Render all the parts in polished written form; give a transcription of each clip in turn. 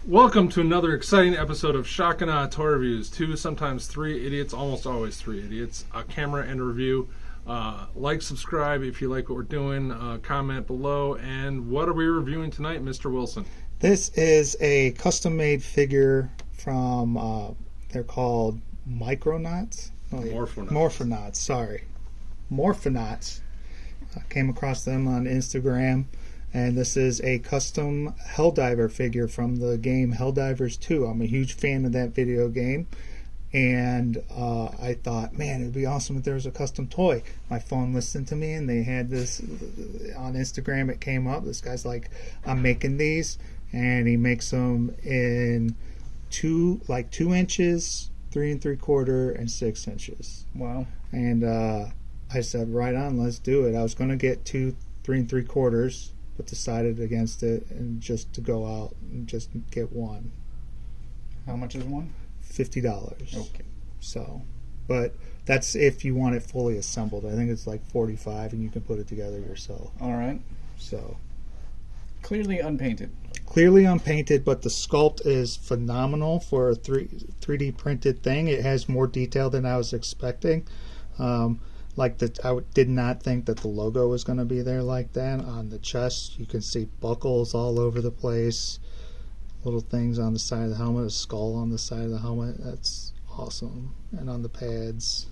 Welcome to another exciting episode of Shotgun Toy Reviews. Two, sometimes three idiots, almost always three idiots. A camera and a review. Like, subscribe if you like what we're doing. Comment below. And what are we reviewing tonight, Mr. Wilson? This is a custom-made figure from, they're called Micronauts? Oh, Morphonauts. Morphonauts, sorry. Morphonauts. I came across them on Instagram. And this is a custom Helldiver figure from the game Helldivers 2. I'm a huge fan of that video game. And I thought, man, it would be awesome if there was a custom toy. My phone listened to me, and they had this on Instagram. It came up. This guy's like, I'm making these. And he makes them in 2 inches, 3 3/4, and 6 inches. Wow. And I said, right on, let's do it. I was going to get 2 3 3/4, but decided against it and just to go out and just get one. How much is one? $50. Okay. So, but that's if you want it fully assembled. I think it's like $45, and you can put it together yourself. All right. So, clearly unpainted. Clearly unpainted, but the sculpt is phenomenal for a 3D printed thing. It has more detail than I was expecting. I did not think that the logo was going to be there like that. On the chest, you can see buckles all over the place, little things on the side of the helmet, a skull on the side of the helmet. That's awesome. And on the pads,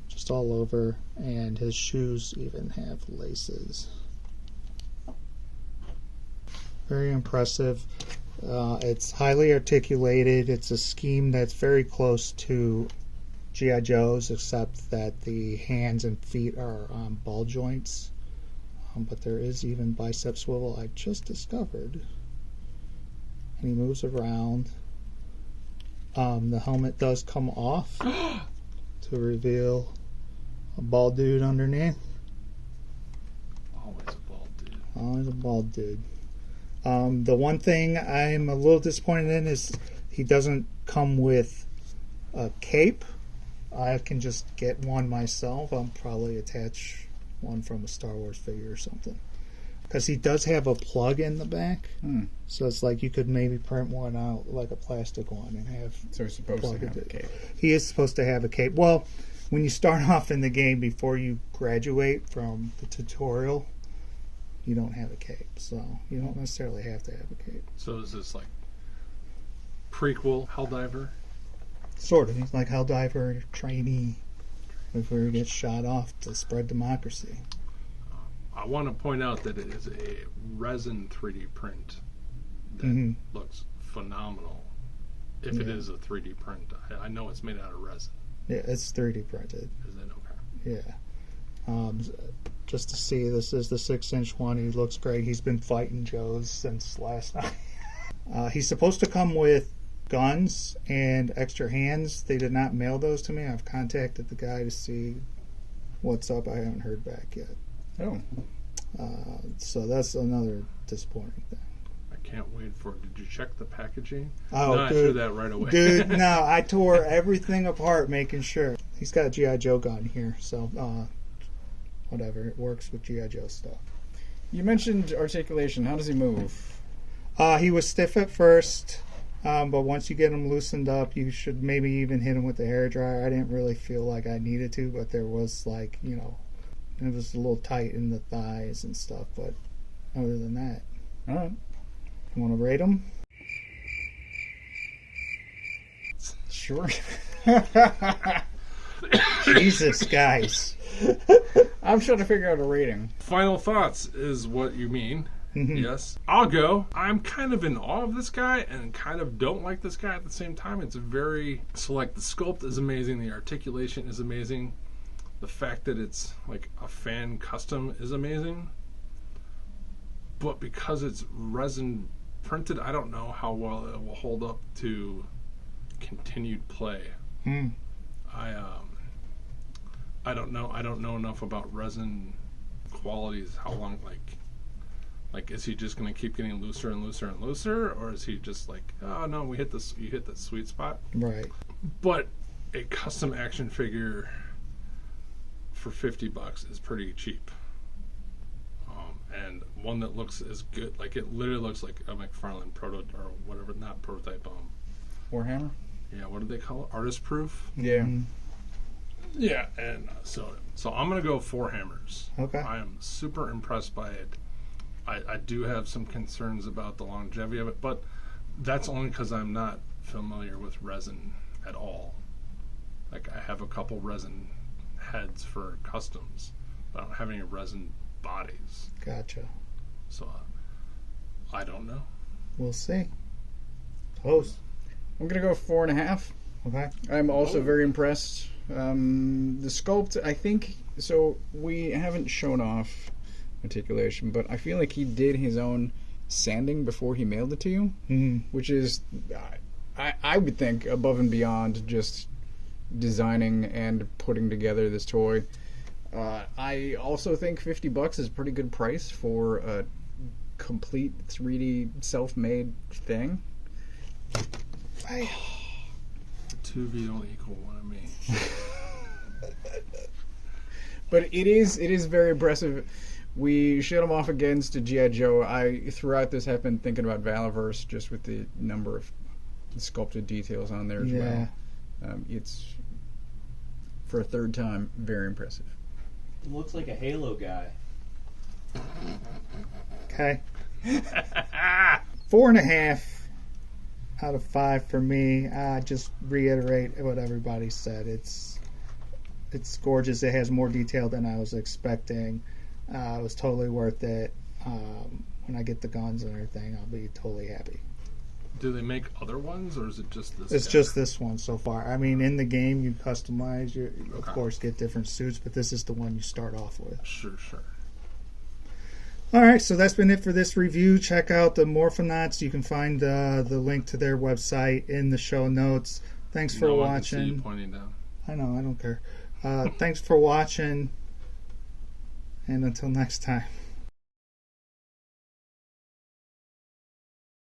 just all over. And his shoes even have laces. Very impressive. It's highly articulated. It's a scheme that's very close to G.I. Joe's, except that the hands and feet are on ball joints. But there is even bicep swivel, I just discovered. And he moves around. The helmet does come off to reveal a bald dude underneath. Always a bald dude. Always a bald dude. The one thing I'm a little disappointed in is he doesn't come with a cape. I can just get one myself. I'll probably attach one from a Star Wars figure or something. Because he does have a plug in the back. So it's like you could maybe print one out, like a plastic one, and have. So he's supposed to have a cape. He is supposed to have a cape. Well, when you start off in the game, before you graduate from the tutorial, you don't have a cape. So you don't necessarily have to have a cape. So is this like prequel Helldiver? Sort of. He's like Helldiver trainee before he gets shot off to spread democracy. I want to point out that it is a resin 3D print that looks phenomenal. If it is a 3D print, I know it's made out of resin. Yeah, it's 3D printed. Is it okay? Yeah. Just to see, this is the 6-inch one. He looks great. He's been fighting Joes since last night. He's supposed to come with guns and extra hands. They did not mail those to me. I've contacted the guy to see what's up. I haven't heard back yet. Oh. So that's another disappointing thing. I can't wait for it. Did you check the packaging? Oh, no, I threw that right away. Dude, no, I tore everything apart making sure. He's got a G.I. Joe gun here, so whatever. It works with G.I. Joe stuff. You mentioned articulation. How does he move? He was stiff at first. But once you get him loosened up, you should maybe even hit him with the hairdryer. I didn't really feel like I needed to, but there was it was a little tight in the thighs and stuff. But other than that, all right. You want to rate him? Sure. Jesus, guys. I'm trying to figure out a rating. Final thoughts is what you mean. Yes. I'll go. I'm kind of in awe of this guy and kind of don't like this guy at the same time. It's the sculpt is amazing. The articulation is amazing. The fact that it's like a fan custom is amazing. But because it's resin printed, I don't know how well it will hold up to continued play. I don't know. I don't know enough about resin qualities. How long, like, is he just going to keep getting looser and looser and looser, or is he just like, oh no, you hit the sweet spot? Right. But a custom action figure for $50 is pretty cheap. and one that looks as good. Like it literally looks like a McFarlane or whatever, not prototype. Warhammer. Yeah, what do they call it? Artist proof. Yeah. Mm-hmm. Yeah, and so I'm gonna go 4 hammers. Okay. I am super impressed by it. I do have some concerns about the longevity of it, but that's only because I'm not familiar with resin at all. Like I have a couple resin heads for customs, but I don't have any resin bodies. Gotcha. So I don't know. We'll see. Host. I'm gonna go 4.5. Okay. I'm also very impressed. The sculpt, I think, so we haven't shown off articulation, but I feel like he did his own sanding before he mailed it to you, which is, I would think, above and beyond just designing and putting together this toy. I also think $50 is a pretty good price for a complete 3D self-made thing. Hey. 2 of you don't equal 1 of me. But it is very impressive. We showed him off against a G.I. Joe. I, throughout this, have been thinking about Valiverse just with the number of sculpted details on there as well. It's, for a third time, very impressive. It looks like a Halo guy. Okay. 4.5 out of 5 for me. Just reiterate what everybody said. It's gorgeous. It has more detail than I was expecting. It was totally worth it. When I get the guns and everything, I'll be totally happy. Do they make other ones, or is it just this? It's guy? just this one so far. I mean, in the game, you customize. You, of Okay. course, get different suits, but this is the one you start off with. Sure. All right, so that's been it for this review. Check out the Morphonauts. You can find the link to their website in the show notes. Thanks for No one can see you watching. pointing down. I know, I don't care. Thanks for watching, and until next time.